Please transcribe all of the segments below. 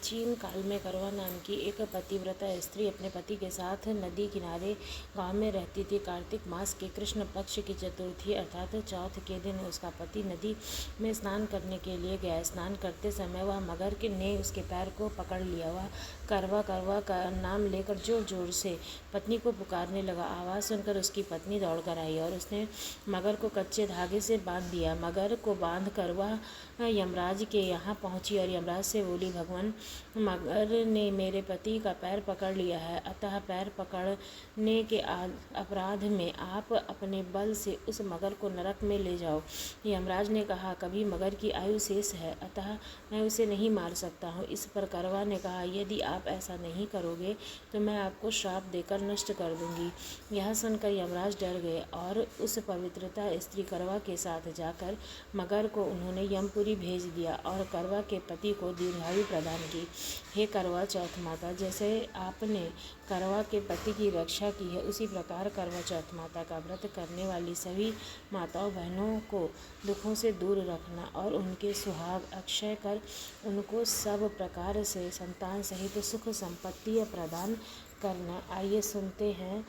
प्राचीन काल में करवा नाम की एक पतिव्रता स्त्री अपने पति के साथ नदी किनारे गांव में रहती थी। कार्तिक मास के कृष्ण पक्ष की चतुर्थी अर्थात चौथ के दिन उसका पति नदी में स्नान करने के लिए गया। स्नान करते समय वह मगर ने उसके पैर को पकड़ लिया। वह करवा करवा का नाम लेकर जोर जोर से पत्नी को पुकारने लगा। आवाज़ सुनकर उसकी पत्नी दौड़कर आई और उसने मगर को कच्चे धागे से बांध दिया। मगर को बांध कर वह यमराज के यहाँ पहुँची और यमराज से बोली, भगवान, मगर ने मेरे पति का पैर पकड़ लिया है, अतः पैर पकड़ने के अपराध में आप अपने बल से उस मगर को नरक में ले जाओ। यमराज ने कहा, कभी मगर की आयु शेष है, अतः मैं उसे नहीं मार सकता हूँ। इस पर करवा ने कहा, यदि आप ऐसा नहीं करोगे तो मैं आपको श्राप देकर नष्ट कर दूंगी। यह सुनकर यमराज डर गए और उस पवित्रता स्त्री करवा के साथ जाकर मगर को उन्होंने यमपुरी भेज दिया और करवा के पति को दीर्घायु प्रदान की। हे करवा चौथ माता, जैसे आपने करवा के पति की रक्षा की है, उसी प्रकार करवा चौथ माता का व्रत करने वाली सभी माताओं बहनों को दुखों से दूर रखना और उनके सुहाग अक्षय कर उनको सब प्रकार से संतान सहित सुख संपत्ति प्रदान करना। आइए सुनते हैं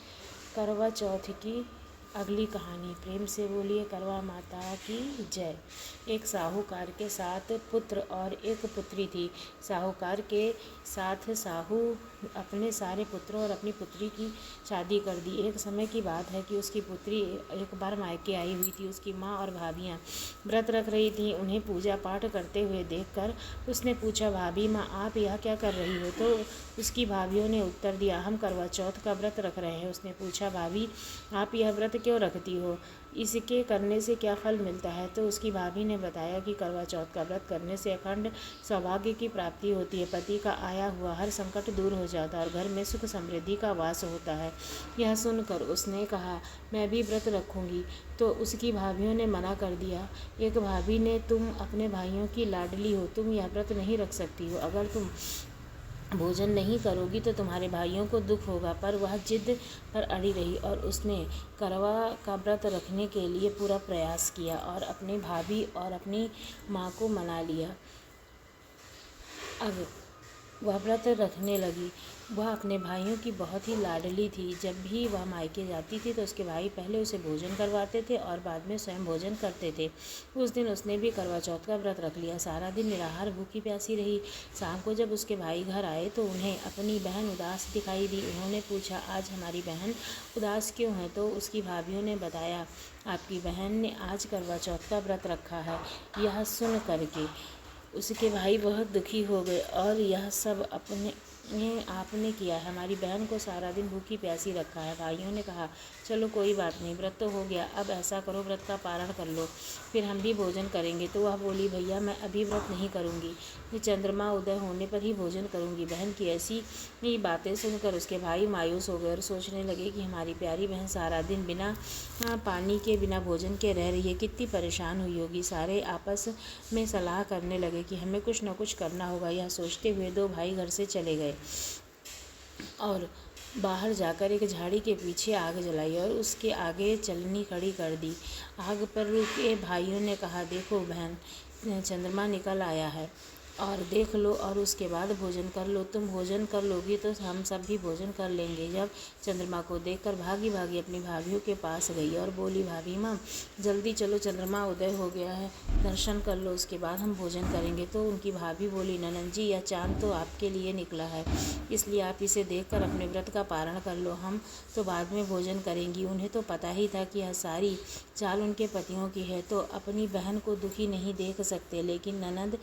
करवा चौथ की अगली कहानी। प्रेम से बोलिए करवा माता की जय। एक साहूकार के 7 पुत्र और एक पुत्री थी। साहूकार के साथ साहू अपने सारे पुत्रों और अपनी पुत्री की शादी कर दी। एक समय की बात है कि उसकी पुत्री एक बार मायके आई हुई थी। उसकी माँ और भाभियाँ व्रत रख रही थीं। उन्हें पूजा पाठ करते हुए देखकर उसने पूछा, भाभी माँ, आप यह क्या कर रही हो? तो उसकी भाभियों ने उत्तर दिया, हम करवा चौथ का व्रत रख रहे हैं। उसने पूछा, भाभी, आप यह व्रत क्यों रखती हो? इसके करने से क्या फल मिलता है? तो उसकी भाभी ने बताया कि करवा चौथ का व्रत करने से अखंड सौभाग्य की प्राप्ति होती है, पति का आया हुआ हर संकट दूर हो जाता है और घर में सुख समृद्धि का वास होता है। यह सुनकर उसने कहा, मैं भी व्रत रखूंगी। तो उसकी भाभियों ने मना कर दिया। एक भाभी ने, तुम अपने भाइयों की लाडली हो, तुम यह व्रत नहीं रख सकती हो। अगर तुम भोजन नहीं करोगी तो तुम्हारे भाइयों को दुख होगा। पर वह जिद पर अड़ी रही और उसने करवा का व्रत रखने के लिए पूरा प्रयास किया और अपनी भाभी और अपनी माँ को मना लिया। अब वह व्रत रखने लगी। वह अपने भाइयों की बहुत ही लाडली थी। जब भी वह मायके जाती थी तो उसके भाई पहले उसे भोजन करवाते थे और बाद में स्वयं भोजन करते थे। उस दिन उसने भी करवा चौथ का व्रत रख लिया। सारा दिन निराहार भूखी प्यासी रही। शाम को जब उसके भाई घर आए तो उन्हें अपनी बहन उदास दिखाई दी। उन्होंने पूछा, आज हमारी बहन उदास क्यों है? तो उसकी भाभियों ने बताया, आपकी बहन ने आज करवा चौथ का व्रत रखा है। यह सुन करके उसके भाई बहुत दुखी हो गए और यह सब आपने किया है, हमारी बहन को सारा दिन भूखी प्यासी रखा है। भाइयों ने कहा, चलो कोई बात नहीं, व्रत तो हो गया, अब ऐसा करो व्रत का पारण कर लो, फिर हम भी भोजन करेंगे। तो वह बोली, भैया, मैं अभी व्रत नहीं करूँगी, मैं चंद्रमा उदय होने पर ही भोजन करूँगी। बहन की ऐसी ही बातें सुनकर उसके भाई मायूस हो गए और सोचने लगे कि हमारी प्यारी बहन सारा दिन बिना पानी के, बिना भोजन के रह रही है, कितनी परेशान हुई होगी। सारे आपस में सलाह करने लगे कि हमें कुछ न कुछ करना होगा। यह सोचते हुए 2 भाई घर से चले गए और बाहर जाकर एक झाड़ी के पीछे आग जलाई और उसके आगे चलनी खड़ी कर दी। आग पर रुके भाइयों ने कहा, देखो बहन, चंद्रमा निकल आया है और देख लो और उसके बाद भोजन कर लो। तुम भोजन कर लोगी तो हम सब भी भोजन कर लेंगे। जब चंद्रमा को देखकर भागी भागी अपनी भाभियों के पास गई और बोली, भाभी माँ, जल्दी चलो, चंद्रमा उदय हो गया है, दर्शन कर लो, उसके बाद हम भोजन करेंगे। तो उनकी भाभी बोली, ननद जी, यह चाँद तो आपके लिए निकला है, इसलिए आप इसे देखकर अपने व्रत का पारण कर लो, हम तो बाद में भोजन करेंगी। उन्हें तो पता ही था कि यह सारी चाल उनके पतियों की है, तो अपनी बहन को दुखी नहीं देख सकते। लेकिन ननद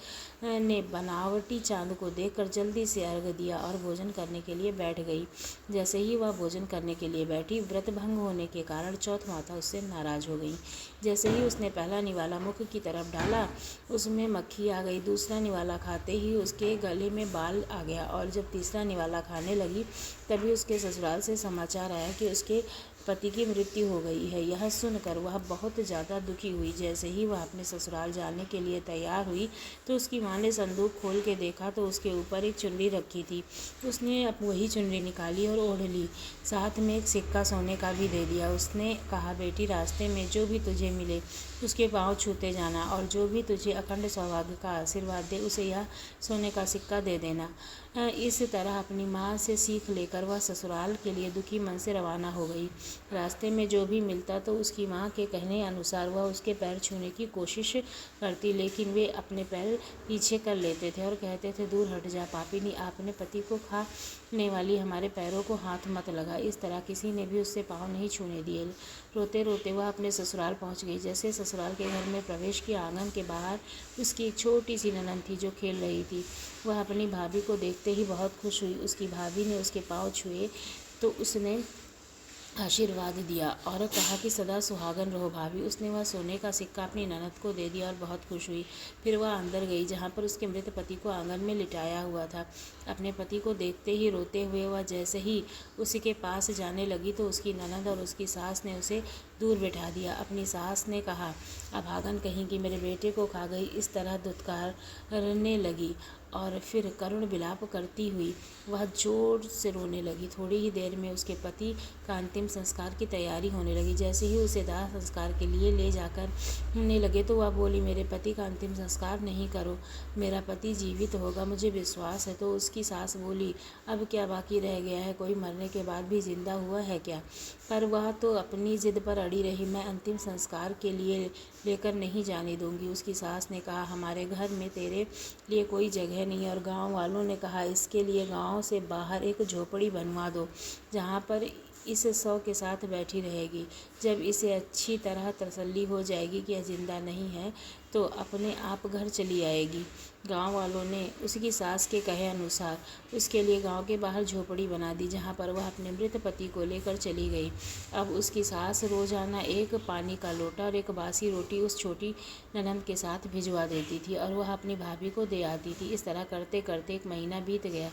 ने बनावटी चाँद को देखकर जल्दी से अर्घ दिया और भोजन करने के लिए बैठ गई। जैसे ही वह भोजन करने के लिए बैठी, व्रत भंग होने के कारण चौथ माता उससे नाराज़ हो गई। जैसे ही उसने पहला निवाला मुख की तरफ डाला, उसमें मक्खी आ गई। दूसरा निवाला खाते ही उसके गले में बाल आ गया और जब तीसरा निवाला खाने लगी तभी उसके ससुराल से समाचार आया कि उसके पति की मृत्यु हो गई है। यह सुनकर वह बहुत ज़्यादा दुखी हुई। जैसे ही वह अपने ससुराल जाने के लिए तैयार हुई तो उसकी माँ ने संदूक खोल के देखा तो उसके ऊपर एक चुनरी रखी थी। उसने अब वही चुनरी निकाली और ओढ़ ली, साथ में एक सिक्का सोने का भी दे दिया। उसने कहा, बेटी, रास्ते में जो भी तुझे मिले उसके पाँव छूते जाना, और जो भी तुझे अखंड सौभाग्य का आशीर्वाद दे उसे यह सोने का सिक्का दे देना। इस तरह अपनी माँ से सीख लेकर वह ससुराल के लिए दुखी मन से रवाना हो गई। रास्ते में जो भी मिलता तो उसकी माँ के कहने अनुसार वह उसके पैर छूने की कोशिश करती, लेकिन वे अपने पैर पीछे कर लेते थे और कहते थे, दूर हट जा पापिनी, आपने पति को खाने वाली हमारे पैरों को हाथ मत लगा। इस तरह किसी ने भी उससे पाँव नहीं छूने दिए। रोते रोते वह अपने ससुराल पहुंच गई। जैसे ससुराल के घर में प्रवेश किया, आंगन के बाहर उसकी एक छोटी सी ननद थी जो खेल रही थी। वह अपनी भाभी को देखते ही बहुत खुश हुई। उसकी भाभी ने उसके पाँव छुए तो उसने आशीर्वाद दिया और कहा कि सदा सुहागन रहो भाभी। उसने वह सोने का सिक्का अपनी ननद को दे दिया और बहुत खुश हुई। फिर वह अंदर गई जहाँ पर उसके मृत पति को आंगन में लिटाया हुआ था। अपने पति को देखते ही रोते हुए वह जैसे ही उसी के पास जाने लगी तो उसकी ननद और उसकी सास ने उसे दूर बैठा दिया। अपनी सास ने कहा, अभागन कहीं कि मेरे बेटे को खा गई। इस तरह दुत्कारने लगी और फिर करुण विलाप करती हुई वह जोर से रोने लगी। थोड़ी ही देर में उसके पति का अंतिम संस्कार की तैयारी होने लगी। जैसे ही उसे दाह संस्कार के लिए ले जाकर होने लगे तो वह बोली, मेरे पति का अंतिम संस्कार नहीं करो, मेरा पति जीवित होगा, मुझे विश्वास है। तो उसकी सास बोली, अब क्या बाकी रह गया है, कोई मरने के बाद भी जिंदा हुआ है क्या? पर वह तो अपनी जिद पर अड़ी रही, मैं अंतिम संस्कार के लिए लेकर नहीं जाने दूंगी। उसकी सास ने कहा, हमारे घर में तेरे लिए कोई जगह नहीं। और गांव वालों ने कहा, इसके लिए गांव से बाहर एक झोपड़ी बनवा दो जहां पर इस शव के साथ बैठी रहेगी। जब इसे अच्छी तरह तसल्ली हो जाएगी कि यह जिंदा नहीं है तो अपने आप घर चली आएगी। गांव वालों ने उसकी सास के कहे अनुसार उसके लिए गांव के बाहर झोपड़ी बना दी जहां पर वह अपने मृत पति को लेकर चली गई। अब उसकी सास रोजाना एक पानी का लोटा और एक बासी रोटी उस छोटी ननद के साथ भिजवा देती थी और वह अपनी भाभी को दे आती थी। इस तरह करते करते एक महीना बीत गया।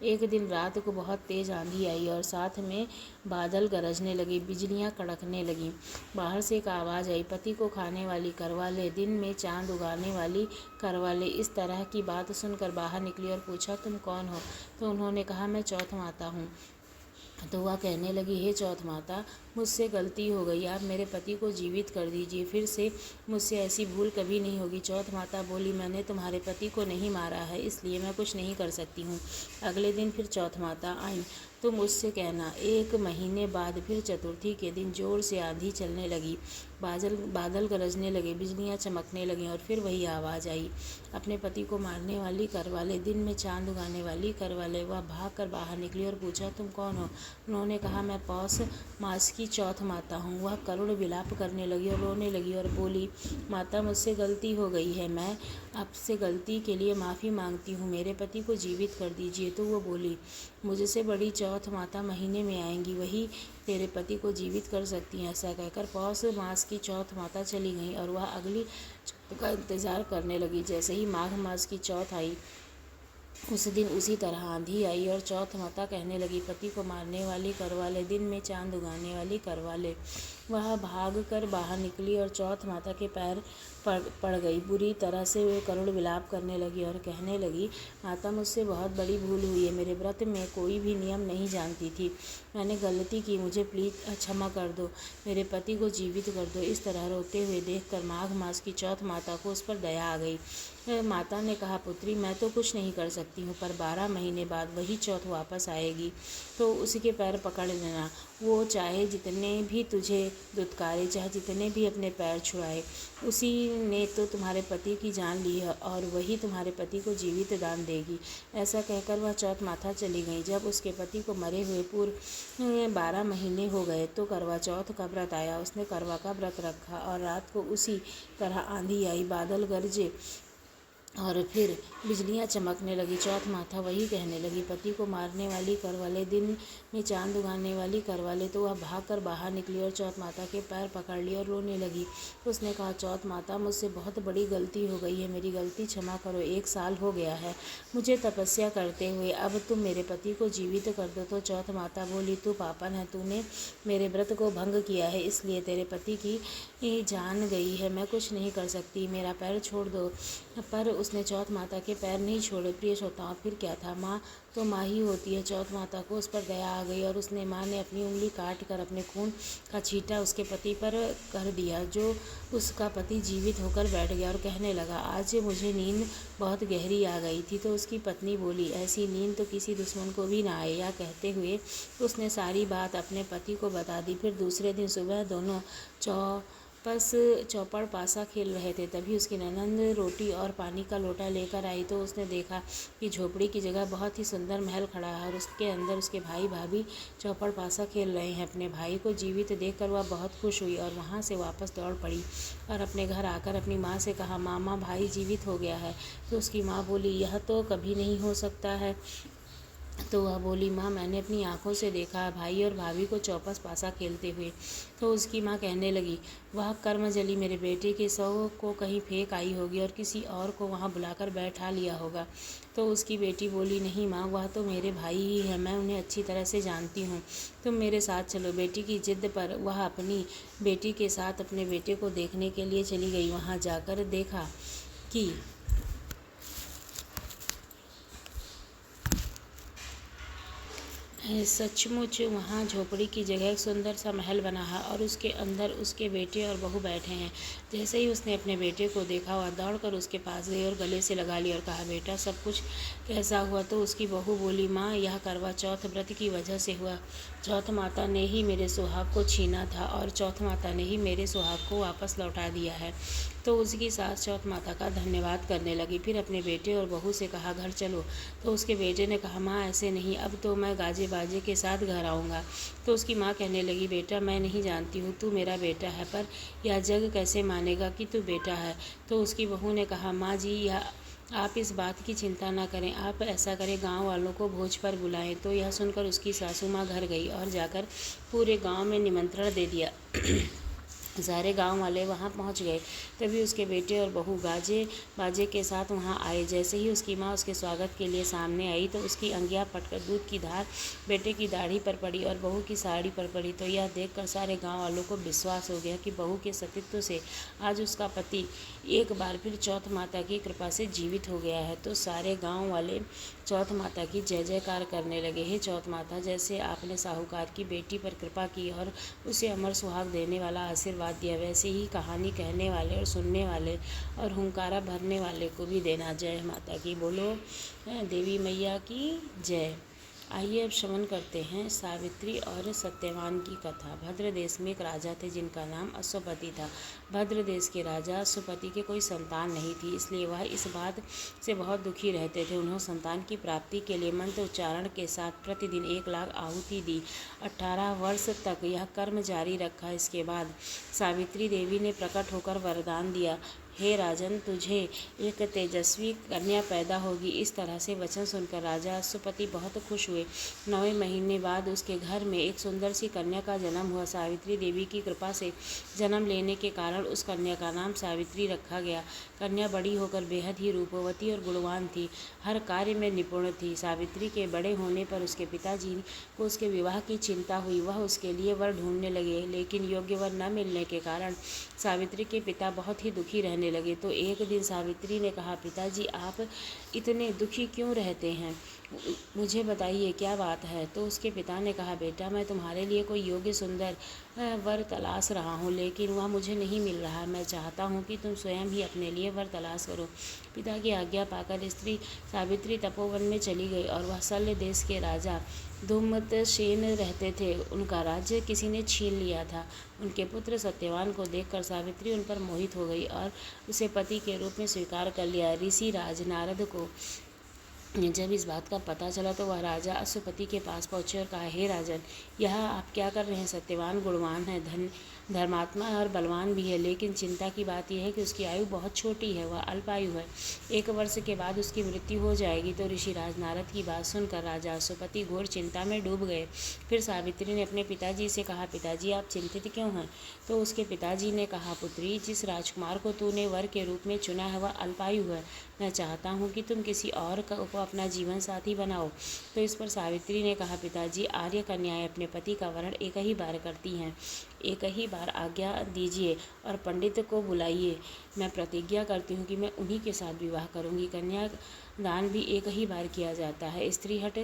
एक दिन रात को बहुत तेज आंधी आई और साथ में बादल गरजने लगे, बिजलियां कड़कने लगीं। बाहर से एक आवाज़ आई, पति को खाने वाली करवा ले, दिन में चांद उगाने वाली करवा ले। इस तरह की बात सुनकर बाहर निकली और पूछा, तुम कौन हो? तो उन्होंने कहा, मैं चौथ माता हूँ। तो वह कहने लगी, हे चौथ माता, मुझसे गलती हो गई, आप मेरे पति को जीवित कर दीजिए, फिर से मुझसे ऐसी भूल कभी नहीं होगी। चौथ माता बोली, मैंने तुम्हारे पति को नहीं मारा है, इसलिए मैं कुछ नहीं कर सकती हूँ। अगले दिन फिर चौथ माता आईं, तुम मुझसे कहना। एक महीने बाद फिर चतुर्थी के दिन जोर से आंधी चलने लगी, बादल गरजने लगे, बिजलियां चमकने लगीं और फिर वही आवाज़ आई, अपने पति को मारने वाली करवाले, दिन में चांद उगाने वाली करवाले। वह भाग कर बाहर निकली और पूछा, तुम कौन हो? उन्होंने कहा, मैं पौष मास की चौथ माता हूँ। वह करुण विलाप करने लगी और रोने लगी और बोली, माता, मुझसे गलती हो गई है, मैं आपसे गलती के लिए माफ़ी मांगती हूँ, मेरे पति को जीवित कर दीजिए। तो वो बोली, मुझसे बड़ी चौथ माता महीने में आएंगी, वही तेरे पति को जीवित कर सकती हैं। ऐसा कहकर पौष मास की चौथ माता चली गई और वह अगली चौथ का इंतजार करने लगी। जैसे ही माघ मास की चौथ आई उस दिन उसी तरह आंधी आई और चौथ माता कहने लगी, पति को मारने वाली करवा ले, दिन में चांद उगाने वाली करवा ले। वह भाग कर बाहर निकली और चौथ माता के पैर पड़ गई। बुरी तरह से वे करुण विलाप करने लगी और कहने लगी, माता, मुझसे बहुत बड़ी भूल हुई है, मेरे व्रत में कोई भी नियम नहीं जानती थी, मैंने गलती की, मुझे प्लीज़ क्षमा कर दो, मेरे पति को जीवित कर दो। इस तरह रोते हुए देखकर माघ मास की चौथ माता को उस पर दया आ गई। माता ने कहा, पुत्री, मैं तो कुछ नहीं कर सकती हूँ, पर 12 महीने बाद वही चौथ वापस आएगी तो उसके पैर पकड़ लेना। वो चाहे जितने भी तुझे दुत्कारे, चाहे जितने भी अपने पैर छुड़ाए, उसी ने तो तुम्हारे पति की जान ली है और वही तुम्हारे पति को जीवित दान देगी। ऐसा कहकर वह चौथ माता चली गई। जब उसके पति को मरे हुए पूर्व 12 महीने हो गए तो करवा चौथ का व्रत आया। उसने करवा का व्रत रखा और रात को उसी तरह आंधी आई, बादल गरजे और फिर बिजलियां चमकने लगी। चौथ माता वही कहने लगी, पति को मारने वाली करवाले, दिन में चांद उगाने वाली करवाले। तो वह भागकर बाहर निकली और चौथ माता के पैर पकड़ लिए और रोने लगी। उसने कहा, चौथ माता, मुझसे बहुत बड़ी गलती हो गई है, मेरी गलती क्षमा करो, 1 साल हो गया है मुझे तपस्या करते हुए, अब तुम मेरे पति को जीवित कर दो। तो चौथ माता बोली, तू पापन है, तूने मेरे व्रत को भंग किया है, इसलिए तेरे पति की जान गई है, मैं कुछ नहीं कर सकती, मेरा पैर छोड़ दो। पर उसने चौथ माता के पैर नहीं छोड़े। प्रिय श्रोताओं, फिर क्या था, माँ तो माँ ही होती है। चौथ माता को उस पर दया आ गई और उसने माँ ने अपनी उंगली काट कर अपने खून का छींटा उसके पति पर कर दिया, जो उसका पति जीवित होकर बैठ गया और कहने लगा, आज मुझे नींद बहुत गहरी आ गई थी। तो उसकी पत्नी बोली, ऐसी नींद तो किसी दुश्मन को भी ना आए। यह कहते हुए उसने सारी बात अपने पति को बता दी। फिर दूसरे दिन सुबह दोनों चौपड़ पासा खेल रहे थे। तभी उसकी ननंद रोटी और पानी का लोटा लेकर आई तो उसने देखा कि झोपड़ी की जगह बहुत ही सुंदर महल खड़ा है और उसके अंदर उसके भाई भाभी चौपड़ पासा खेल रहे हैं। अपने भाई को जीवित देखकर वह बहुत खुश हुई और वहाँ से वापस दौड़ पड़ी और अपने घर आकर अपनी माँ से कहा, मामा, भाई जीवित हो गया है। तो उसकी माँ बोली, यह तो कभी नहीं हो सकता है। तो वह बोली, माँ, मैंने अपनी आंखों से देखा भाई और भाभी को चौपस पासा खेलते हुए। तो उसकी माँ कहने लगी, वह कर्मजली मेरे बेटे के शव को कहीं फेंक आई होगी और किसी और को वहाँ बुलाकर बैठा लिया होगा। तो उसकी बेटी बोली, नहीं माँ, वह तो मेरे भाई ही हैं, मैं उन्हें अच्छी तरह से जानती हूँ, तुम मेरे साथ चलो। बेटी की जिद पर वह अपनी बेटी के साथ अपने बेटे को देखने के लिए चली गई। वहाँ जाकर देखा कि सचमुच वहाँ झोपड़ी की जगह एक सुंदर सा महल बना है और उसके अंदर उसके बेटे और बहू बैठे हैं। जैसे ही उसने अपने बेटे को देखा, वह दौड़कर उसके पास गई और गले से लगा लिया और कहा, बेटा, सब कुछ कैसा हुआ? तो उसकी बहू बोली, माँ, यह करवा चौथ व्रत की वजह से हुआ। चौथ माता ने ही मेरे सुहाग को छीना था और चौथ माता ने ही मेरे सुहाग को वापस लौटा दिया है। तो उसकी सास चौथ माता का धन्यवाद करने लगी। फिर अपने बेटे और बहू से कहा, घर चलो। तो उसके बेटे ने कहा, माँ, ऐसे नहीं, अब तो मैं गाजे बाजे के साथ घर आऊँगा। तो उसकी माँ कहने लगी, बेटा, मैं नहीं जानती हूँ तू मेरा बेटा है, पर यह जग कैसे मानेगा कि तू बेटा है। तो उसकी बहू ने कहा, माँ जी, यह आप इस बात की चिंता ना करें, आप ऐसा करें, गांव वालों को भोज पर बुलाएं। तो यह सुनकर उसकी सासू माँ घर गई और जाकर पूरे गांव में निमंत्रण दे दिया। सारे गांव वाले वहां पहुंच गए। तभी उसके बेटे और बहू गाजे बाजे के साथ वहां आए। जैसे ही उसकी माँ उसके स्वागत के लिए सामने आई तो उसकी अंगियां फटकर दूध की धार बेटे की दाढ़ी पर पड़ी और बहू की साड़ी पर पड़ी। तो यह देखकर सारे गांव वालों को विश्वास हो गया कि बहू के सतीत्व से आज उसका पति एक बार फिर चौथ माता की कृपा से जीवित हो गया है। तो सारे गाँव वाले चौथ माता की जय जयकार करने लगे। हे चौथ माता, जैसे आपने साहूकार की बेटी पर कृपा की और उसे अमर सुहाग देने वाला आशीर्वाद दिया, वैसे ही कहानी कहने वाले और सुनने वाले और हुंकारा भरने वाले को भी देना। जय माता की। बोलो देवी मैया की जय। आइए अब श्रवण करते हैं सावित्री और सत्यवान की कथा। भद्र देश में एक राजा थे जिनका नाम अश्वपति था। भद्र देश के राजा अश्वपति के कोई संतान नहीं थी, इसलिए वह इस बात से बहुत दुखी रहते थे। उन्होंने संतान की प्राप्ति के लिए मंत्र उच्चारण के साथ प्रतिदिन 1 लाख आहुति दी। 18 वर्ष तक यह कर्म जारी रखा। इसके बाद सावित्री देवी ने प्रकट होकर वरदान दिया, हे राजन, तुझे एक तेजस्वी कन्या पैदा होगी। इस तरह से वचन सुनकर राजा अश्वपति बहुत खुश हुए। 9वें महीने बाद उसके घर में एक सुंदर सी कन्या का जन्म हुआ। सावित्री देवी की कृपा से जन्म लेने के कारण उस कन्या का नाम सावित्री रखा गया। कन्या बड़ी होकर बेहद ही रूपवती और गुणवान थी, हर कार्य में निपुण थी। सावित्री के बड़े होने पर उसके पिताजी को उसके विवाह की चिंता हुई। वह उसके लिए वर ढूंढने लगे, लेकिन योग्य वर न मिलने के कारण सावित्री के पिता बहुत ही दुखी रहने लगे। तो एक दिन सावित्री ने कहा, पिताजी, आप इतने दुखी क्यों रहते हैं? मुझे बताइए, क्या बात है? तो उसके पिता ने कहा, बेटा, मैं तुम्हारे लिए कोई योग्य सुंदर वर तलाश रहा हूँ, लेकिन वह मुझे नहीं मिल रहा। मैं चाहता हूँ कि तुम स्वयं ही अपने लिए वर तलाश करो। पिता की आज्ञा पाकर स्त्री सावित्री तपोवन में चली गई और वह शल्य देश के राजा धूमतसेन रहते थे। उनका राज्य किसी ने छीन लिया था। उनके पुत्र सत्यवान को देखकर सावित्री उन पर मोहित हो गई और उसे पति के रूप में स्वीकार कर लिया। ऋषि राज नारद को जब इस बात का पता चला तो वह राजा अश्वपति के पास पहुंचे और कहा, हे राजन, यह आप क्या कर रहे हैं? सत्यवान गुणवान है, धर्मात्मा और बलवान भी है, लेकिन चिंता की बात यह है कि उसकी आयु बहुत छोटी है, वह अल्पायु है। 1 वर्ष के बाद उसकी मृत्यु हो जाएगी। तो ऋषिराज नारद की बात सुनकर राजा अश्वपति घोर चिंता में डूब गए। फिर सावित्री ने अपने पिताजी से कहा, पिताजी, आप चिंतित क्यों हैं? तो उसके पिताजी ने कहा, पुत्री, जिस राजकुमार को तूने वर के रूप में चुना है वह अल्पायु है। मैं चाहता हूँ कि तुम किसी और को अपना जीवन साथी बनाओ। तो इस पर सावित्री ने कहा, पिताजी, आर्य कन्याएं अपने पति का वरण एक ही बार करती हैं। एक ही बार आज्ञा दीजिए और पंडित को बुलाइए। मैं प्रतिज्ञा करती हूँ कि मैं उन्हीं के साथ विवाह करूँगी। कन्या दान भी एक ही बार किया जाता है। स्त्री हट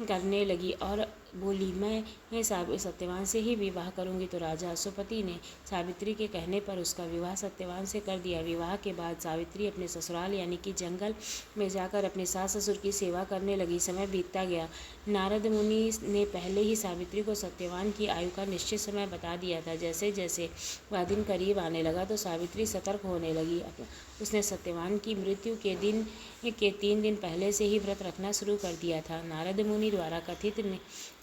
करने लगी और बोली, मैं सत्यवान से ही विवाह करूंगी। तो राजा अश्वपति ने सावित्री के कहने पर उसका विवाह सत्यवान से कर दिया। विवाह के बाद सावित्री अपने ससुराल यानी कि जंगल में जाकर अपने सास ससुर की सेवा करने लगी। समय बीतता गया। नारद मुनि ने पहले ही सावित्री को सत्यवान की आयु का निश्चित समय बता दिया था। जैसे जैसे वह दिन करीब आने लगा तो सावित्री सतर्क होने लगी। उसने सत्यवान की मृत्यु के 3 दिन पहले से ही व्रत रखना शुरू कर दिया था। नारद मुनि द्वारा कथित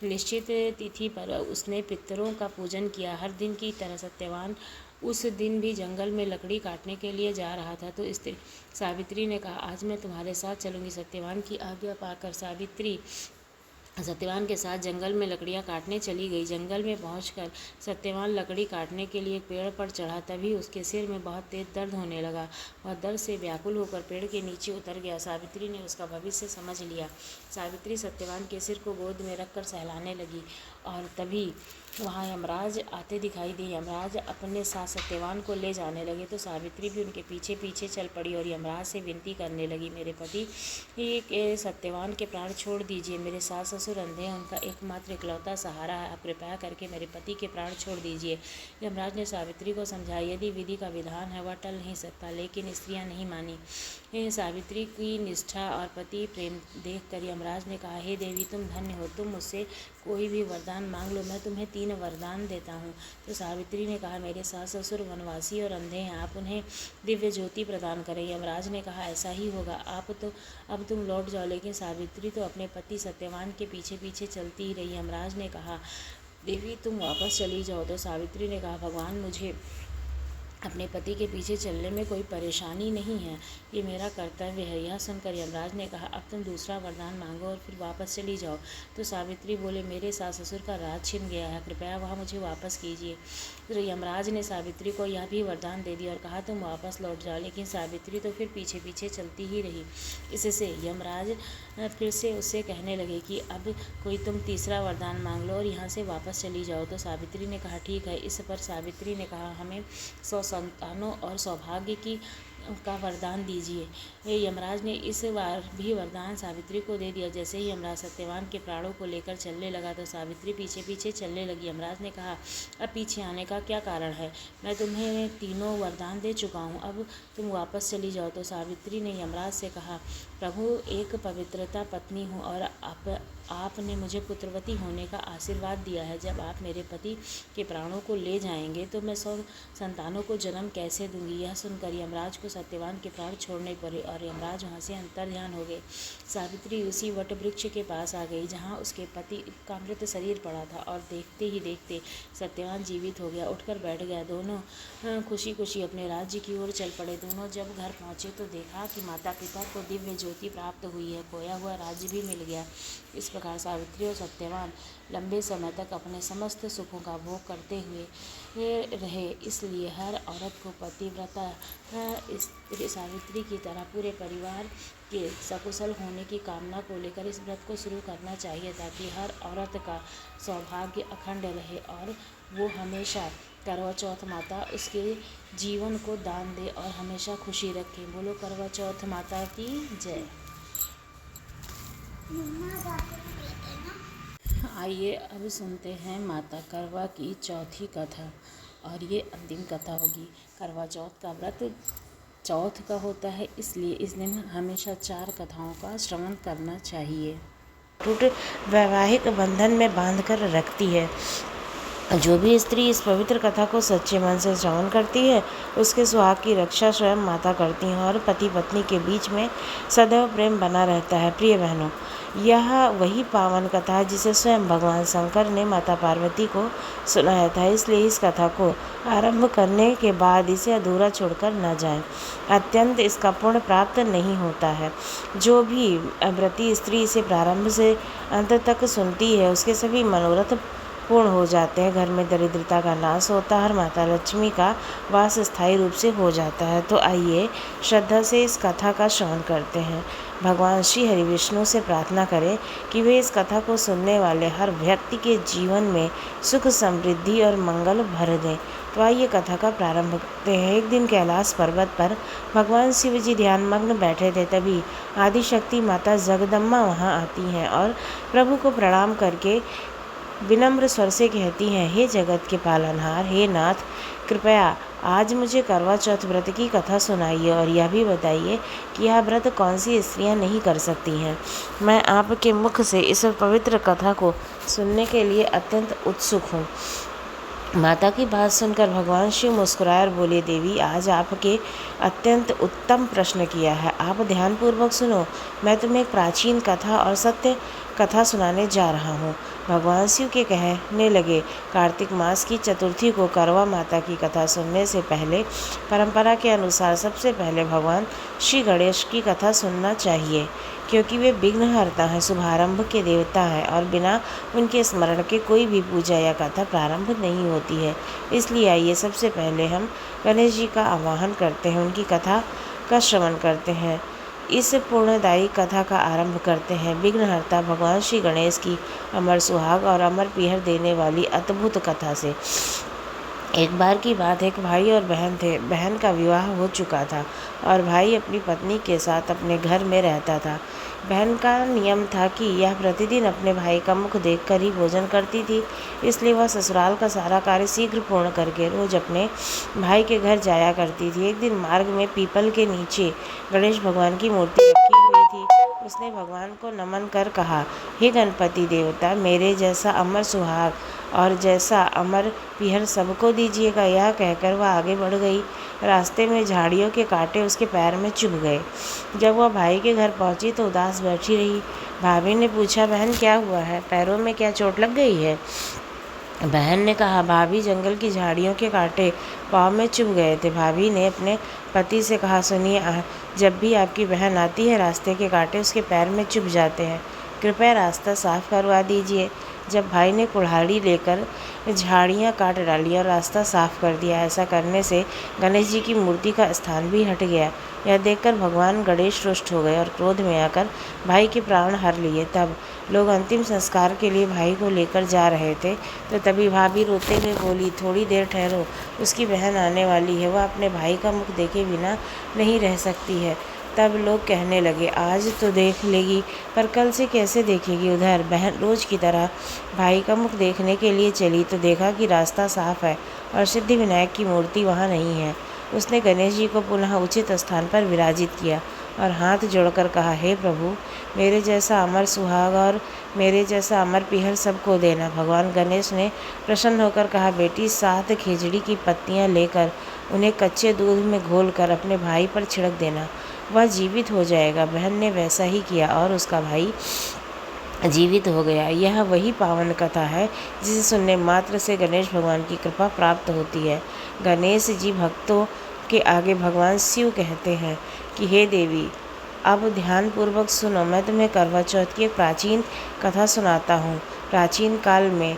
निश्चित तिथि पर उसने पितरों का पूजन किया। हर दिन की तरह सत्यवान उस दिन भी जंगल में लकड़ी काटने के लिए जा रहा था। तो स्त्री सावित्री ने कहा, आज मैं तुम्हारे साथ चलूंगी। सत्यवान की आज्ञा पाकर सावित्री सत्यवान के साथ जंगल में लकड़ियां काटने चली गई। जंगल में पहुंचकर सत्यवान लकड़ी काटने के लिए पेड़ पर चढ़ा। तभी उसके सिर में बहुत तेज दर्द होने लगा। वह दर्द से व्याकुल होकर पेड़ के नीचे उतर गया। सावित्री ने उसका भविष्य समझ लिया। सावित्री सत्यवान के सिर को गोद में रखकर सहलाने लगी और तभी वहाँ यमराज आते दिखाई दिए। यमराज अपने साथ सत्यवान को ले जाने लगे तो सावित्री भी उनके पीछे पीछे चल पड़ी और यमराज से विनती करने लगी, मेरे पति के सत्यवान के प्राण छोड़ दीजिए। मेरे सास ससुर अंधे हैं, उनका एकमात्र इकलौता सहारा है। आप कृपया करके मेरे पति के प्राण छोड़ दीजिए। यमराज ने सावित्री को समझाया, यदि विधि का विधान है वह टल नहीं सकता, लेकिन स्त्रियां नहीं मानी। सावित्री की निष्ठा और पति प्रेम देखकर यमराज ने कहा, हे देवी, तुम धन्य हो। तुम मुझसे कोई भी वरदान मांग लो, मैं तुम्हें 3 वरदान देता हूँ। तो सावित्री ने कहा, मेरे सास ससुर वनवासी और अंधे हैं, आप उन्हें दिव्य ज्योति प्रदान करें। यमराज ने कहा, ऐसा ही होगा। अब तुम लौट जाओ। लेकिन सावित्री तो अपने पति सत्यवान के पीछे पीछे चलती ही रही। यमराज ने कहा, देवी, तुम वापस चली जाओ। तो सावित्री ने कहा, भगवान, मुझे अपने पति के पीछे चलने में कोई परेशानी नहीं है, ये मेरा कर्तव्य है। यह सुनकर यमराज ने कहा, अब तुम दूसरा वरदान मांगो और फिर वापस चली जाओ। तो सावित्री बोले, मेरे सास ससुर का राज छिन गया है, कृपया वह मुझे वापस कीजिए। तो यमराज ने सावित्री को यह भी वरदान दे दिया और कहा, तुम वापस लौट जाओ। लेकिन सावित्री तो फिर पीछे पीछे चलती ही रही। इससे यमराज फिर से उससे कहने लगे कि अब कोई तुम तीसरा वरदान मांग लो और यहाँ से वापस चली जाओ। तो सावित्री ने कहा, ठीक है। इस पर सावित्री ने कहा, हमें 100 संतानों और सौभाग्य का वरदान दीजिए। यमराज ने इस बार भी वरदान सावित्री को दे दिया। जैसे ही यमराज सत्यवान के प्राणों को लेकर चलने लगा तो सावित्री पीछे पीछे चलने लगी। यमराज ने कहा, अब पीछे आने का क्या कारण है? मैं तुम्हें 3 वरदान दे चुका हूँ, अब तुम वापस चली जाओ। तो सावित्री ने यमराज से कहा, प्रभु, एक पवित्रता पत्नी हूँ और आपने मुझे पुत्रवती होने का आशीर्वाद दिया है। जब आप मेरे पति के प्राणों को ले जाएंगे तो मैं 100 संतानों को जन्म कैसे दूंगी? यह सुनकर यमराज को सत्यवान के प्राण छोड़ने पड़े और यमराज वहाँ से अंतर्ध्यान हो गए। सावित्री उसी वट वृक्ष के पास आ गई जहाँ उसके पति का मृत शरीर पड़ा था और देखते ही देखते सत्यवान जीवित हो गया, उठकर बैठ गया। दोनों खुशी खुशी अपने राज्य की ओर चल पड़े। दोनों जब घर पहुँचे तो देखा कि माता पिता को दिव्य ज्योति प्राप्त हुई है, खोया हुआ राज्य भी मिल गया। इस प्रकार सावित्री और सत्यवान लंबे समय तक अपने समस्त सुखों का भोग करते हुए रहे। इसलिए हर औरत को पतिव्रता स्त्री सावित्री की तरह पूरे परिवार के सकुशल होने की कामना को लेकर इस व्रत को शुरू करना चाहिए, ताकि हर औरत का सौभाग्य अखंड रहे और वो हमेशा करवा चौथ माता उसके जीवन को दान दे और हमेशा खुशी रखे। बोलो करवा चौथ माता की जय। आइए अब सुनते हैं माता करवा की चौथी कथा और ये अंतिम कथा होगी। करवा चौथ का व्रत चौथ का होता है, इसलिए इस दिन हमेशा 4 कथाओं का श्रवण करना चाहिए। टूट वैवाहिक बंधन में बांधकर रखती है। जो भी स्त्री इस पवित्र कथा को सच्चे मन से श्रवण करती है उसके सुहाग की रक्षा स्वयं माता करती हैं और पति पत्नी के बीच में सदैव प्रेम बना रहता है। प्रिय बहनों, यह वही पावन कथा है जिसे स्वयं भगवान शंकर ने माता पार्वती को सुनाया था। इसलिए इस कथा को आरंभ करने के बाद इसे अधूरा छोड़कर न जाएं, अत्यंत इसका पुण्य प्राप्त नहीं होता है। जो भी व्रती स्त्री इसे प्रारंभ से अंत तक सुनती है उसके सभी मनोरथ पूर्ण हो जाते हैं, घर में दरिद्रता का नाश होता है और माता लक्ष्मी का वास स्थायी रूप से हो जाता है। तो आइए श्रद्धा से इस कथा का श्रवण करते हैं। भगवान श्री हरि विष्णु से प्रार्थना करें कि वे इस कथा को सुनने वाले हर व्यक्ति के जीवन में सुख, समृद्धि और मंगल भर दें। तो आइए कथा का प्रारंभ करते हैं। एक दिन कैलाश पर्वत पर भगवान शिव जी ध्यानमग्न बैठे थे। तभी आदिशक्ति माता जगदम्बा वहां आती हैं और प्रभु को प्रणाम करके विनम्र स्वर से कहती हैं, हे जगत के पालनहार, हे नाथ, कृपया आज मुझे करवा चौथ व्रत की कथा सुनाइए और यह भी बताइए कि यह व्रत कौन सी स्त्रियां नहीं कर सकती हैं। मैं आपके मुख से इस पवित्र कथा को सुनने के लिए अत्यंत उत्सुक हूँ। माता की बात सुनकर भगवान शिव मुस्कुराए और बोले, देवी, आज आपके अत्यंत उत्तम प्रश्न किया है। आप ध्यानपूर्वक सुनो। मैं तुम्हें एक प्राचीन कथा और सत्य कथा सुनाने जा रहा हूँ। भगवान शिव के कहने लगे, कार्तिक मास की चतुर्थी को करवा माता की कथा सुनने से पहले परंपरा के अनुसार सबसे पहले भगवान श्री गणेश की कथा सुनना चाहिए, क्योंकि वे विघ्नहर्ता हैं, शुभारंभ के देवता हैं और बिना उनके स्मरण के कोई भी पूजा या कथा प्रारंभ नहीं होती है। इसलिए आइए सबसे पहले हम गणेश जी का आवाहन करते हैं, उनकी कथा का श्रवण करते हैं। इस पुण्यदायी कथा का आरंभ करते हैं विघ्नहर्ता भगवान श्री गणेश की अमर सुहाग और अमर पीहर देने वाली अद्भुत कथा से। एक बार की बात, एक भाई और बहन थे। बहन का विवाह हो चुका था और भाई अपनी पत्नी के साथ अपने घर में रहता था। बहन का नियम था कि यह प्रतिदिन अपने भाई का मुख देखकर ही भोजन करती थी, इसलिए वह ससुराल का सारा कार्य शीघ्र पूर्ण करके रोज अपने भाई के घर जाया करती थी। एक दिन मार्ग में पीपल के नीचे गणेश भगवान की मूर्ति रखी हुई थी। उसने भगवान को नमन कर कहा, हे गणपति देवता, मेरे जैसा अमर सुहाग और जैसा अमर पीहर सबको दीजिएगा। यह कहकर वह आगे बढ़ गई। रास्ते में झाड़ियों के कांटे उसके पैर में चुभ गए। जब वह भाई के घर पहुंची तो उदास बैठी रही। भाभी ने पूछा, बहन क्या हुआ है, पैरों में क्या चोट लग गई है? बहन ने कहा, भाभी, जंगल की झाड़ियों के कांटे पाँव में चुभ गए थे। भाभी ने अपने पति से कहा, सुनिए, जब भी आपकी बहन आती है रास्ते के कांटे उसके पैर में चुभ जाते हैं, कृपया रास्ता साफ करवा दीजिए। जब भाई ने कुल्हाड़ी लेकर झाड़ियाँ काट डाली और रास्ता साफ कर दिया। ऐसा करने से गणेश जी की मूर्ति का स्थान भी हट गया। यह देखकर भगवान गणेश रुष्ट हो गए और क्रोध में आकर भाई के प्राण हर लिए। तब लोग अंतिम संस्कार के लिए भाई को लेकर जा रहे थे तो तभी भाभी रोते हुए बोली, थोड़ी देर ठहरो, उसकी बहन आने वाली है, वह अपने भाई का मुख देखे बिना नहीं रह सकती है। तब लोग कहने लगे, आज तो देख लेगी पर कल से कैसे देखेगी? उधर बहन रोज की तरह भाई का मुख देखने के लिए चली तो देखा कि रास्ता साफ है और सिद्धि विनायक की मूर्ति वहाँ नहीं है। उसने गणेश जी को पुनः उचित स्थान पर विराजित किया और हाथ जोड़कर कहा, हे प्रभु, मेरे जैसा अमर सुहाग और मेरे जैसा अमर पीहर सबको देना। भगवान गणेश ने प्रसन्न होकर कहा, बेटी, 7 खेजड़ी की पत्तियाँ लेकर उन्हें कच्चे दूध में घोलकर अपने भाई पर छिड़क देना, वह जीवित हो जाएगा। बहन ने वैसा ही किया और उसका भाई जीवित हो गया। यह वही पावन कथा है जिसे सुनने मात्र से गणेश भगवान की कृपा प्राप्त होती है। गणेश जी भक्तों के आगे भगवान शिव कहते हैं कि हे देवी, अब ध्यानपूर्वक सुनो। मैं तुम्हें करवा चौथ की एक प्राचीन कथा सुनाता हूँ। प्राचीन काल में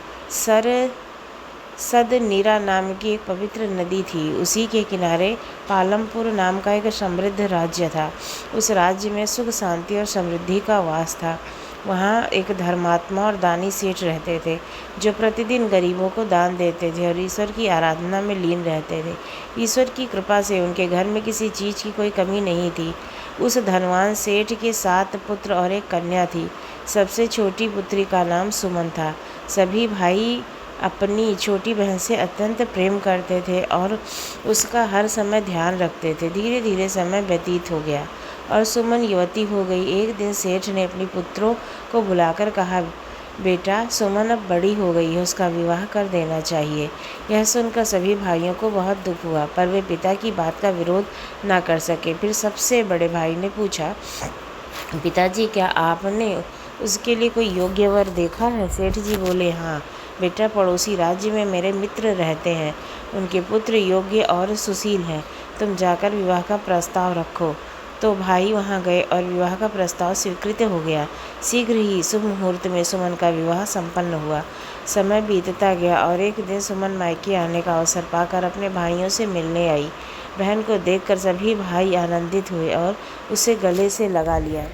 सदनीरा नाम की एक पवित्र नदी थी। उसी के किनारे पालमपुर नाम का एक समृद्ध राज्य था। उस राज्य में सुख, शांति और समृद्धि का वास था। वहाँ एक धर्मात्मा और दानी सेठ रहते थे जो प्रतिदिन गरीबों को दान देते थे और ईश्वर की आराधना में लीन रहते थे। ईश्वर की कृपा से उनके घर में किसी चीज़ की कोई कमी नहीं थी। उस धनवान सेठ के 7 पुत्र और एक कन्या थी। सबसे छोटी पुत्री का नाम सुमन था। सभी भाई अपनी छोटी बहन से अत्यंत प्रेम करते थे और उसका हर समय ध्यान रखते थे। धीरे धीरे समय व्यतीत हो गया और सुमन युवती हो गई। एक दिन सेठ ने अपने पुत्रों को बुलाकर कहा, बेटा, सुमन अब बड़ी हो गई है, उसका विवाह कर देना चाहिए। यह सुनकर सभी भाइयों को बहुत दुख हुआ, पर वे पिता की बात का विरोध ना कर सके। फिर सबसे बड़े भाई ने पूछा, पिताजी, क्या आपने उसके लिए कोई योग्य वर देखा है? सेठ जी बोले, हाँ बेटा, पड़ोसी राज्य में मेरे मित्र रहते हैं, उनके पुत्र योग्य और सुशील हैं, तुम जाकर विवाह का प्रस्ताव रखो। तो भाई वहां गए और विवाह का प्रस्ताव स्वीकृत हो गया। शीघ्र ही शुभ मुहूर्त में सुमन का विवाह संपन्न हुआ। समय बीतता गया और एक दिन सुमन मायके आने का अवसर पाकर अपने भाइयों से मिलने आई। बहन को देखकर सभी भाई आनंदित हुए और उसे गले से लगा लिया।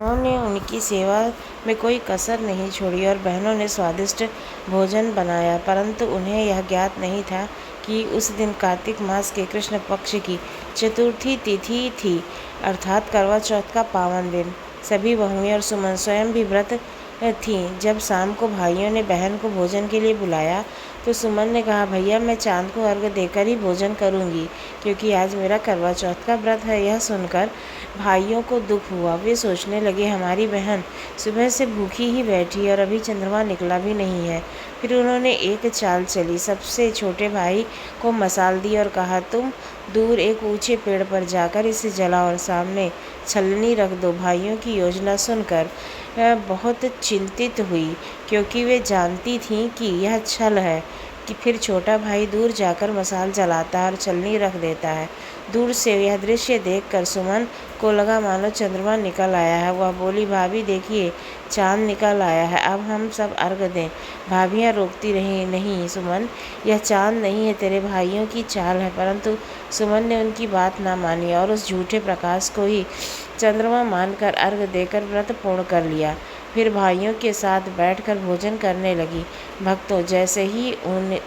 उन्होंने उनकी सेवा में कोई कसर नहीं छोड़ी और बहनों ने स्वादिष्ट भोजन बनाया, परंतु उन्हें यह ज्ञात नहीं था कि उस दिन कार्तिक मास के कृष्ण पक्ष की चतुर्थी तिथि थी, अर्थात करवा चौथ का पावन दिन। सभी बहुएं और सुमन स्वयं भी व्रत थीं। जब शाम को भाइयों ने बहन को भोजन के लिए बुलाया तो सुमन ने कहा, भैया मैं चांद को अर्घ्य देकर ही भोजन करूंगी, क्योंकि आज मेरा करवा चौथ का व्रत है। यह सुनकर भाइयों को दुख हुआ। वे सोचने लगे, हमारी बहन सुबह से भूखी ही बैठी और अभी चंद्रमा निकला भी नहीं है। फिर उन्होंने एक चाल चली। सबसे छोटे भाई को मसाल दी और कहा, तुम दूर एक ऊंचे पेड़ पर जाकर इसे जलाओ और सामने छलनी रख दो। भाइयों की योजना सुनकर बहुत चिंतित हुई, क्योंकि वे जानती थीं कि यह छल है। कि फिर छोटा भाई दूर जाकर मसाल जलाता है और छलनी रख देता है। दूर से यह दृश्य देखकर सुमन को लगा मानो चंद्रमा निकल आया है। वह बोली, भाभी देखिए चांद निकल आया है, अब हम सब अर्घ दें। भाभियाँ रोकती रही, नहीं सुमन, यह चांद नहीं है, तेरे भाइयों की चाल है। परंतु सुमन ने उनकी बात ना मानी और उस झूठे प्रकाश को ही चंद्रमा मानकर अर्घ देकर व्रत पूर्ण कर लिया। फिर भाइयों के साथ बैठकर भोजन करने लगी। भक्तों, जैसे ही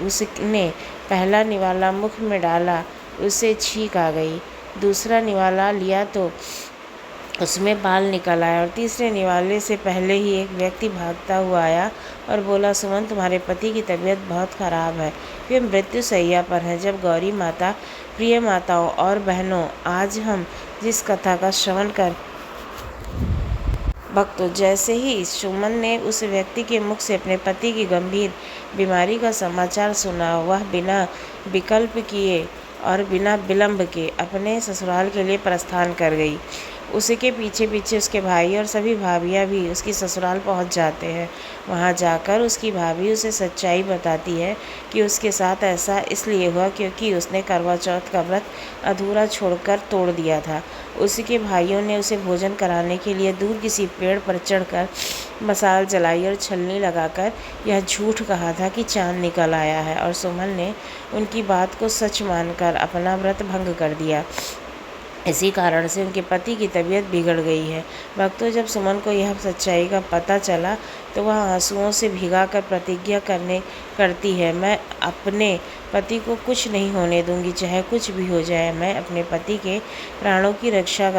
उसने पहला निवाला मुख में डाला, उसे छींक आ गई। दूसरा निवाला लिया तो उसमें बाल निकल आया और तीसरे निवाले से पहले ही एक व्यक्ति भागता हुआ आया और बोला, सुमन तुम्हारे पति की तबीयत बहुत खराब है, वे मृत्यु शैया पर हैं। जब गौरी माता, प्रिय माताओं और बहनों, आज हम जिस कथा का श्रवण कर भक्तों, जैसे ही सुमन ने उस व्यक्ति के मुख से अपने पति की गंभीर बीमारी का समाचार सुना, वह बिना विकल्प किए और बिना विलंब के अपने ससुराल के लिए प्रस्थान कर गई। उसके पीछे पीछे उसके भाई और सभी भाभियाँ भी उसकी ससुराल पहुंच जाते हैं। वहां जाकर उसकी भाभी उसे सच्चाई बताती है कि उसके साथ ऐसा इसलिए हुआ क्योंकि उसने करवा चौथ का व्रत अधूरा छोड़कर तोड़ दिया था। उसके भाइयों ने उसे भोजन कराने के लिए दूर किसी पेड़ पर चढ़कर मसाल जलाई और छलनी लगाकर यह झूठ कहा था कि चांद निकल आया है, और सुमन ने उनकी बात को सच मानकर अपना व्रत भंग कर दिया। इसी कारण से उनके पति की तबीयत बिगड़ गई है। भक्तों, जब सुमन को यह सच्चाई का पता चला तो वह आंसुओं से भिगाकर प्रतिज्ञा करती है, मैं अपने पति को कुछ नहीं होने दूंगी, चाहे कुछ भी हो जाए। मैं अपने पति के प्राणों की रक्षा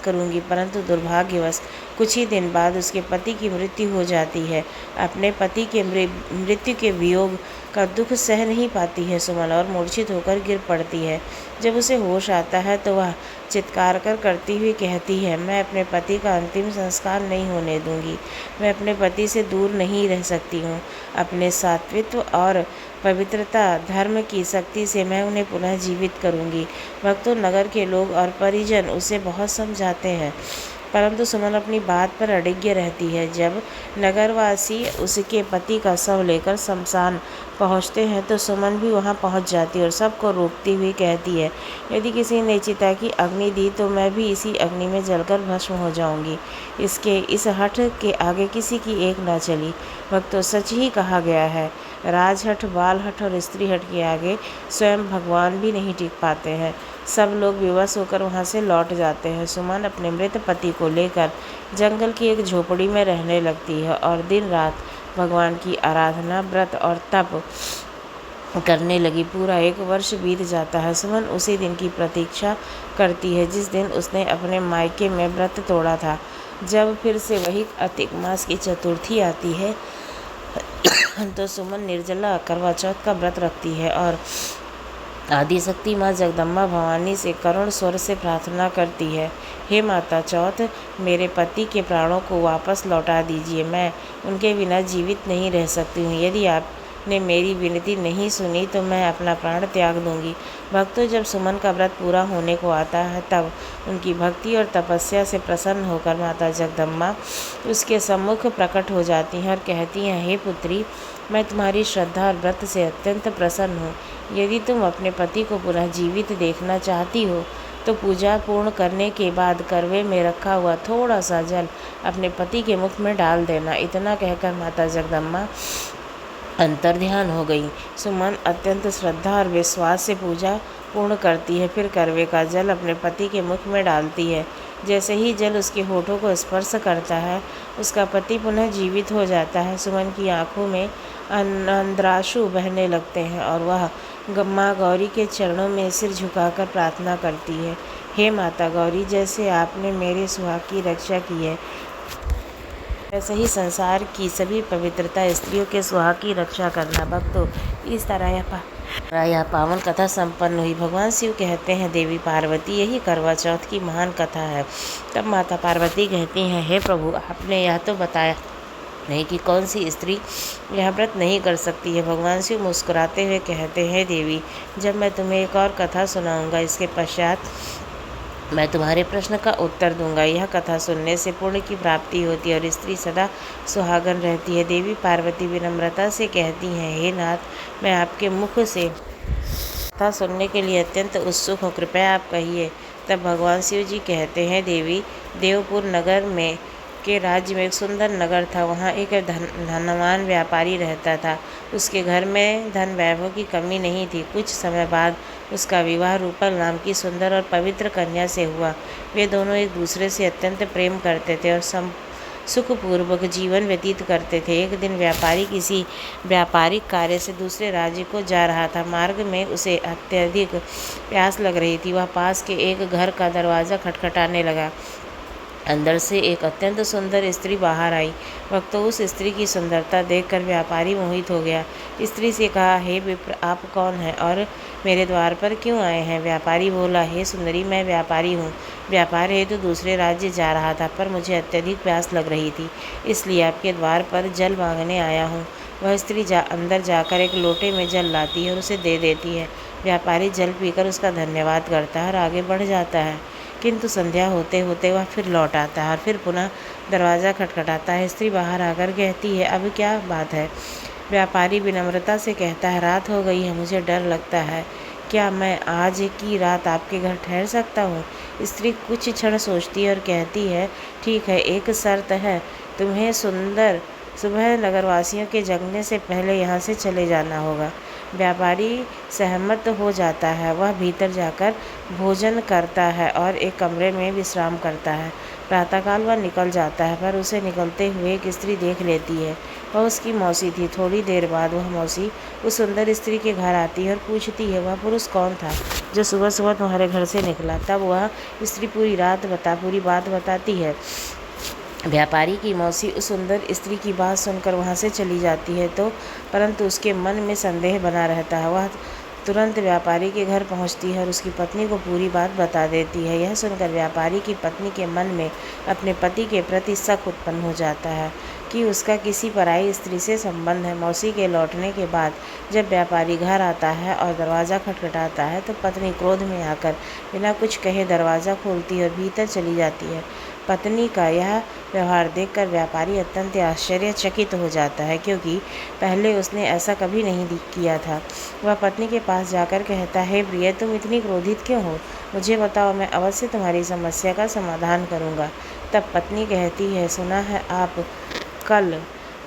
करूंगी। परंतु दुर्भाग्यवश कुछ ही दिन बाद उसके पति की मृत्यु हो जाती है। अपने पति के मृत्यु के वियोग का दुख सह नहीं पाती है सुमन और मूर्छित होकर गिर पड़ती है। जब उसे होश आता है तो वह चित्कार कर करती हुई कहती है, मैं अपने पति का अंतिम संस्कार नहीं होने दूंगी। मैं अपने पति से दूर नहीं रह सकती हूँ। अपने सात्वित्व और पवित्रता धर्म की शक्ति से मैं उन्हें पुनः जीवित करूंगी। भक्तों, नगर के लोग और परिजन उसे बहुत समझाते हैं, परंतु सुमन अपनी बात पर अडिग रहती है। जब नगरवासी उसके पति का शव लेकर शमशान पहुंचते हैं तो सुमन भी वहां पहुंच जाती है और सबको रोकती हुई कहती है, यदि किसी ने चिता की अग्नि दी तो मैं भी इसी अग्नि में जलकर भस्म हो जाऊंगी। इस हठ के आगे किसी की एक ना चली। भक्तों, सच ही कहा गया है, राजहठ, बालहठ और स्त्री हठ के आगे स्वयं भगवान भी नहीं टिक पाते हैं। सब लोग विवश होकर वहां से लौट जाते हैं। सुमन अपने मृत पति को लेकर जंगल की एक झोपड़ी में रहने लगती है और दिन रात भगवान की आराधना, व्रत और तप करने लगी। पूरा 1 वर्ष बीत जाता है। सुमन उसी दिन की प्रतीक्षा करती है जिस दिन उसने अपने मायके में व्रत तोड़ा था। जब फिर से वही कार्तिक मास की चतुर्थी आती है तो सुमन निर्जला करवा चौथ का व्रत रखती है और आदिशक्ति माँ जगदम्बा भवानी से करुण स्वर से प्रार्थना करती है, हे माता चौथ, मेरे पति के प्राणों को वापस लौटा दीजिए। मैं उनके बिना जीवित नहीं रह सकती हूँ। यदि आपने मेरी विनती नहीं सुनी तो मैं अपना प्राण त्याग दूंगी। भक्तों, जब सुमन का व्रत पूरा होने को आता है तब उनकी भक्ति और तपस्या से प्रसन्न होकर माता जगदम्बा उसके सम्मुख प्रकट हो जाती हैं और कहती हैं, हे पुत्री, मैं तुम्हारी श्रद्धा और व्रत से अत्यंत प्रसन्न हूँ। यदि तुम अपने पति को पुनः जीवित देखना चाहती हो तो पूजा पूर्ण करने के बाद करवे में रखा हुआ थोड़ा सा जल अपने पति के मुख में डाल देना। इतना कहकर माता जगदम्बा अंतर्ध्यान हो गई। सुमन अत्यंत श्रद्धा और विश्वास से पूजा पूर्ण करती है, फिर करवे का जल अपने पति के मुख में डालती है। जैसे ही जल उसके होठों को स्पर्श करता है, उसका पति पुनः जीवित हो जाता है। सुमन की आंखों में अंद्राशु बहने लगते हैं और वह माँ गौरी के चरणों में सिर झुकाकर प्रार्थना करती है, हे माता गौरी, जैसे आपने मेरे सुहाग की रक्षा की है, वैसे ही संसार की सभी पवित्रता स्त्रियों के सुहाग की रक्षा करना। भक्तों, इस तरह यह पावन कथा संपन्न हुई। भगवान शिव कहते हैं, देवी पार्वती, यही करवा चौथ की महान कथा है। तब माता पार्वती कहती हैं, हे प्रभु, आपने यह तो बताया नहीं कि कौन सी स्त्री यह व्रत नहीं कर सकती है। भगवान शिव मुस्कुराते हुए कहते हैं, देवी, जब मैं तुम्हें एक और कथा सुनाऊंगा, इसके पश्चात मैं तुम्हारे प्रश्न का उत्तर दूंगा। यह कथा सुनने से पुण्य की प्राप्ति होती है और स्त्री सदा सुहागन रहती है। देवी पार्वती विनम्रता से कहती हैं, हे नाथ, मैं आपके मुख से कथा सुनने के लिए अत्यंत उत्सुक हूँ, कृपया आप कहिए। तब भगवान शिव जी कहते हैं, देवी, देवपुर नगर में के राज्य में एक सुंदर नगर था। वहाँ एक धनवान व्यापारी रहता था। उसके घर में धन वैभव की कमी नहीं थी। कुछ समय बाद उसका विवाह रूपल नाम की सुंदर और पवित्र कन्या से हुआ। वे दोनों एक दूसरे से अत्यंत प्रेम करते थे और सुखपूर्वक जीवन व्यतीत करते थे। एक दिन व्यापारी किसी व्यापारिक कार्य से दूसरे राज्य को जा रहा था। मार्ग में उसे अत्यधिक प्यास लग रही थी। वह पास के एक घर का दरवाज़ा खटखटाने लगा। अंदर से एक अत्यंत सुंदर स्त्री बाहर आई। भक्तों, उस स्त्री की सुंदरता देखकर व्यापारी मोहित हो गया। स्त्री से कहा, हे विप्र, आप कौन हैं और मेरे द्वार पर क्यों आए हैं? व्यापारी बोला, हे सुंदरी, मैं व्यापारी हूँ। व्यापार हेतु दूसरे राज्य जा रहा था, पर मुझे अत्यधिक प्यास लग रही थी, इसलिए आपके द्वार पर जल मांगने आया हूँ। वह स्त्री अंदर जाकर एक लोटे में जल लाती है और उसे दे देती है। व्यापारी जल पीकर उसका धन्यवाद करता है और आगे बढ़ जाता है। किंतु संध्या होते होते वह फिर लौट आता है और फिर पुनः दरवाज़ा खटखटाता है। स्त्री बाहर आकर कहती है, अब क्या बात है? व्यापारी विनम्रता से कहता है, रात हो गई है, मुझे डर लगता है, क्या मैं आज की रात आपके घर ठहर सकता हूँ? स्त्री कुछ क्षण सोचती है और कहती है, ठीक है, एक शर्त है, तुम्हें सुबह नगरवासियों के जगने से पहले यहाँ से चले जाना होगा। व्यापारी सहमत हो जाता है। वह भीतर जाकर भोजन करता है और एक कमरे में विश्राम करता है। प्रातःकाल वह निकल जाता है, पर उसे निकलते हुए एक स्त्री देख लेती है। वह उसकी मौसी थी। थोड़ी देर बाद वह मौसी उस सुंदर स्त्री के घर आती है और पूछती है, वह पुरुष कौन था जो सुबह सुबह तुम्हारे घर से निकला? तब वह स्त्री पूरी बात बताती है। व्यापारी की मौसी उस सुंदर स्त्री की बात सुनकर वहाँ से चली जाती है, परंतु उसके मन में संदेह बना रहता है। वह तुरंत व्यापारी के घर पहुँचती है और उसकी पत्नी को पूरी बात बता देती है। यह सुनकर व्यापारी की पत्नी के मन में अपने पति के प्रति शक उत्पन्न हो जाता है कि उसका किसी पराई स्त्री से संबंध है। मौसी के लौटने के बाद जब व्यापारी घर आता है और दरवाज़ा खटखटाता है, तो पत्नी क्रोध में आकर बिना कुछ कहे दरवाज़ा खोलती है और भीतर चली जाती है। पत्नी का यह व्यवहार देखकर व्यापारी अत्यंत आश्चर्यचकित हो जाता है, क्योंकि पहले उसने ऐसा कभी नहीं किया था। वह पत्नी के पास जाकर कहता है, प्रिय, तुम इतनी क्रोधित क्यों हो? मुझे बताओ, मैं अवश्य तुम्हारी समस्या का समाधान करूँगा। तब पत्नी कहती है, सुना है आप कल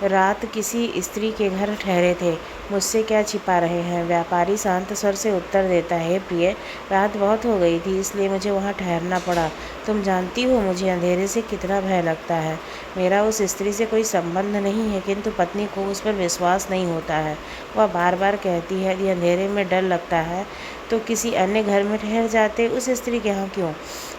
रात किसी स्त्री के घर ठहरे थे, मुझसे क्या छिपा रहे हैं? व्यापारी शांत स्वर से उत्तर देता है, प्रिय, रात बहुत हो गई थी, इसलिए मुझे वहाँ ठहरना पड़ा। तुम जानती हो मुझे अंधेरे से कितना भय लगता है। मेरा उस स्त्री से कोई संबंध नहीं है, किंतु पत्नी को उस पर विश्वास नहीं होता है। वह बार बार कहती है, यदि अंधेरे में डर लगता है तो किसी अन्य घर में ठहर जाते, उस स्त्री के यहाँ क्यों?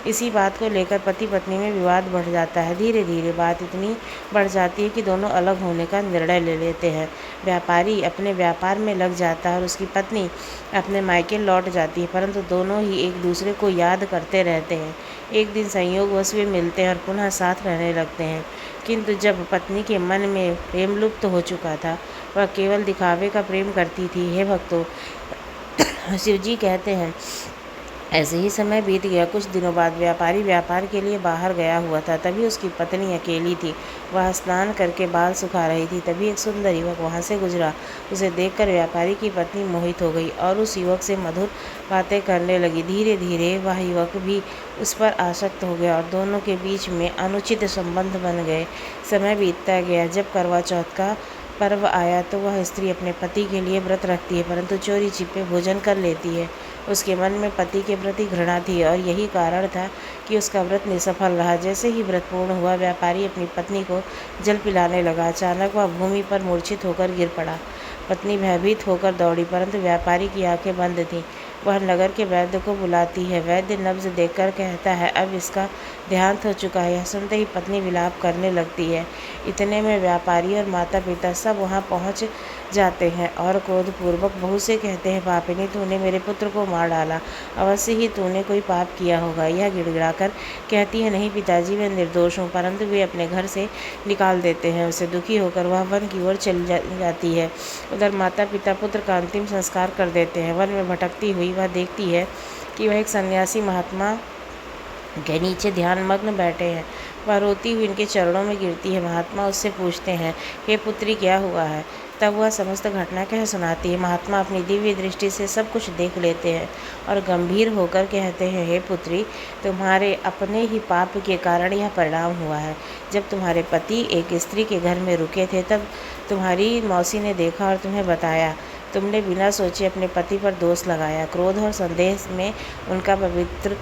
इसी बात को लेकर पति पत्नी में विवाद बढ़ जाता है। धीरे धीरे बात इतनी बढ़ जाती है कि दोनों अलग होने का निर्णय ले लेते हैं। व्यापारी अपने व्यापार में लग जाता है और उसकी पत्नी अपने मायके लौट जाती है, परंतु दोनों ही एक दूसरे को याद करते रहते हैं। एक दिन संयोगवश वे मिलते हैं और पुनः साथ रहने लगते हैं, किंतु जब पत्नी के मन में प्रेम लुप्त हो चुका था, वह केवल दिखावे का प्रेम करती थी। हे भक्तों, शिव जी कहते हैं, ऐसे ही समय बीत गया। कुछ दिनों बाद व्यापारी व्यापार के लिए बाहर गया हुआ था। तभी उसकी पत्नी अकेली थी। वह स्नान करके बाल सुखा रही थी। तभी एक सुंदर युवक वहाँ से गुजरा। उसे देखकर व्यापारी की पत्नी मोहित हो गई और उस युवक से मधुर बातें करने लगी। धीरे धीरे वह युवक भी उस पर आसक्त हो गया और दोनों के बीच में अनुचित संबंध बन गए। समय बीतता गया। जब करवा चौथ का पर्व आया तो वह स्त्री अपने पति के लिए व्रत रखती है, परंतु चोरी छिपे भोजन कर लेती है। उसके मन में पति के प्रति घृणा थी और यही कारण था कि उसका व्रत निसफल रहा। जैसे ही व्रत पूर्ण हुआ, व्यापारी अपनी पत्नी को जल पिलाने लगा। अचानक वह भूमि पर मूर्छित होकर गिर पड़ा। पत्नी भयभीत होकर दौड़ी, परंतु व्यापारी की आंखें बंद थीं। वह नगर के वैद्य को बुलाती है। वैद्य नब्ज देखकर कहता है, अब इसका देहांत हो चुका है। यह सुनते ही पत्नी विलाप करने लगती है। इतने में व्यापारी और माता पिता सब वहाँ पहुँच जाते हैं और क्रोधपूर्वक बहू से कहते हैं, पापिनी, तूने मेरे पुत्र को मार डाला। अवश्य ही तूने कोई पाप किया होगा। यह गिड़गिड़ाकर कहती है, नहीं पिताजी, मैं निर्दोष हूँ। परंतु वे अपने घर से निकाल देते हैं उसे। दुखी होकर वह वन की ओर चली जाती है। उधर माता पिता पुत्र का अंतिम संस्कार कर देते हैं। वन में भटकती हुई वह देखती है कि वह एक सन्यासी महात्मा के नीचे ध्यानमग्न बैठे हैं। वह रोती हुई इनके चरणों में गिरती है। महात्मा उससे पूछते हैं, हे पुत्री, क्या हुआ है? तब वह समस्त घटना कह सुनाती है। महात्मा अपनी दिव्य दृष्टि से सब कुछ देख लेते हैं और गंभीर होकर कहते हैं, हे पुत्री, तुम्हारे अपने ही पाप के कारण यह परिणाम हुआ है। जब तुम्हारे पति एक स्त्री के घर में रुके थे, तब तुम्हारी मौसी ने देखा और तुम्हें बताया। तुमने बिना सोचे अपने पति पर दोष लगाया। क्रोध और संदेह में उनका पवित्र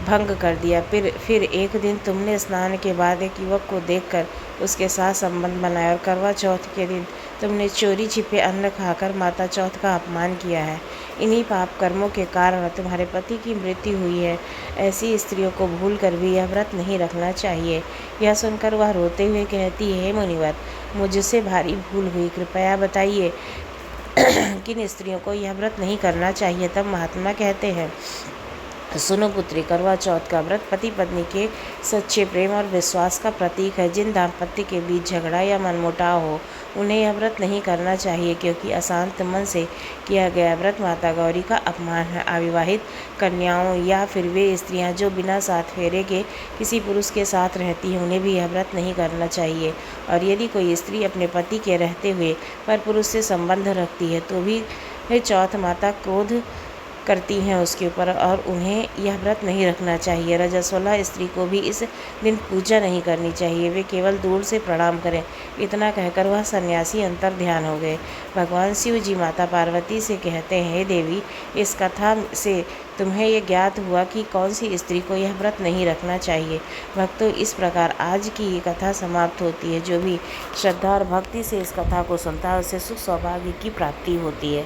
भंग कर दिया। फिर एक दिन तुमने स्नान के बाद एक युवक को देखकर उसके साथ संबंध बनाया और करवा चौथ के दिन तुमने चोरी छिपे अन्न खाकर माता चौथ का अपमान किया है। इन्हीं पाप कर्मों के कारण तुम्हारे पति की मृत्यु हुई है। ऐसी स्त्रियों को भूल कर भी यह व्रत नहीं रखना चाहिए। यह सुनकर वह रोते हुए कहती है, हे मुनिवर, मुझसे भारी भूल हुई। कृपया बताइए किन स्त्रियों को यह व्रत नहीं करना चाहिए। तब महात्मा कहते हैं, सुनो पुत्री, करवा चौथ का व्रत पति पत्नी के सच्चे प्रेम और विश्वास का प्रतीक है। जिन दाम्पत्य के बीच झगड़ा या मनमुटाव हो, उन्हें यह व्रत नहीं करना चाहिए, क्योंकि अशांत मन से किया गया व्रत माता गौरी का अपमान है। अविवाहित कन्याओं या फिर वे स्त्रियां जो बिना साथ फेरे के किसी पुरुष के साथ रहती हैं, उन्हें भी यह व्रत नहीं करना चाहिए। और यदि कोई स्त्री अपने पति के रहते हुए पर पुरुष से संबंध रखती है, तो भी चौथ माता क्रोध करती हैं उसके ऊपर और उन्हें यह व्रत नहीं रखना चाहिए। रजस्वला स्त्री को भी इस दिन पूजा नहीं करनी चाहिए। वे केवल दूर से प्रणाम करें। इतना कहकर वह सन्यासी अंतर ध्यान हो गए। भगवान शिव जी माता पार्वती से कहते हैं, हे देवी, इस कथा से तुम्हें यह ज्ञात हुआ कि कौन सी स्त्री को यह व्रत नहीं रखना चाहिए। भक्तों, इस प्रकार आज की ये कथा समाप्त होती है। जो भी श्रद्धा और भक्ति से इस कथा को सुनता है, उसे सुख सौभाग्य की प्राप्ति होती है।